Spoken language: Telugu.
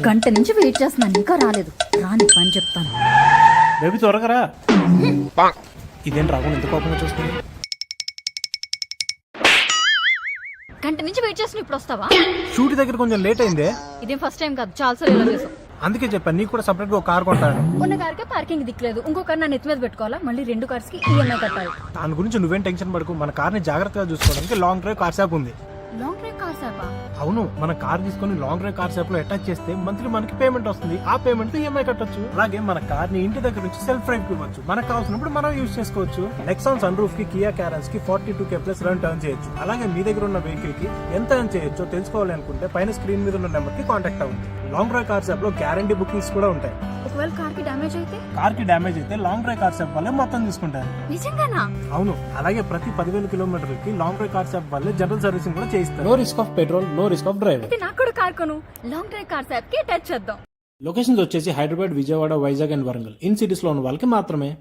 గంట నుంచి వెయిట్ చేస్తున్నాను, ఇంకా రాలేదు. రాని పని చెప్తాను. బేబీ త్వరగా రా. ఇదేం రాకుండా ఎంత కోపంగా చూస్తుంది. గంట నుంచి వెయిట్ చేస్తున్నా, ఇప్పుడు వస్తావా? షూట్ దగ్గర కొంచెం లేట్ అయిందే. ఇదేం ఫస్ట్ టైం కాదు, చాలా సార్లు ఇలా చేసావు. అందుకే చెప్పాను నీకు కూడా సపరేట్ గా ఒక కార్ కొంటాను. ఉన్న కార్కే పార్కింగ్ దిక్కులేదు, ఇంకో కార్ నా నెత్తి మీద పెట్టుకోవాలా, మళ్ళీ 2 కార్స్ కి ఈఎంఐ కట్టాలి. దాని గురించి నువ్వేం టెన్షన్ పడకు. మన కార్ ని జాగ్రత్తగా చూసుకోవడానికి లాంగ్ డ్రైవ్ కార్ షాప్ ఉంది. లాంగ్ డ్రైవ్ కార్ షాపా? అవును, మన కార్ తీసుకొని లాంగ్ డ్రైవ్ కార్ షాప్ లో అటాచ్ చేస్తే మంత్లీ మనకి పేమెంట్ వస్తుంది. ఆ పేమెంట్ ఈఎంఐ కట్టొచ్చు. అలాగే మన కార్ ని ఇంటి దగ్గర నుంచి సెల్ఫ్ డ్రైవ్ కి ఇవ్వచ్చు. మనకు కావాల్సినప్పుడు మనం యూజ్ చేసుకోవచ్చు. నెక్సాన్ సన్ రూఫ్ కి, కియా క్యారెన్స్ కి 42K+ రన్ టర్న్ చేయొచ్చు. అలాగే మీ దగ్గర ఉన్న వెహికల్ కి ఎంత ఎర్న్ చేయొచ్చో తెలుసుకోవాలి అనుకుంటే పైన స్క్రీన్ మీద ఉన్న నెంబర్ కి కాంటాక్ట్ అవ్వండి. లాంగ్ డ్రైవ్ కార్ షాప్ లో గ్యారంటీ బుకింగ్స్ కూడా ఉంటాయి. ఒకవేళ కార్ కి డ్యామేజ్ అయితే? కార్ కి డ్యామేజ్ అయితే లాంగ్ డ్రైవ్ కార్ షాప్ వాళ్ళే మొత్తం తీసుకుంటారు. నిజంగానా? అవును, అలాగే ప్రతి 10,000 కిలోమీటర్లకి లాంగ్ డ్రైవ్ కార్ షాప్ వాళ్ళే జనరల్ సర్వీసింగ్ కూడా చేయిస్తారు. No risk of petrol, no risk of drive. అయితే నాకు కూడా కార్ కొను. లాంగ్ డ్రైవ్ కార్ షాప్ కి అటాచ్ చేద్దాం. లొకేషన్స్ వచ్చేసి Hyderabad, Vijayawada, Vizag and Warangal. In cities లో ఉన్న వాళ్ళకి మాత్రమే.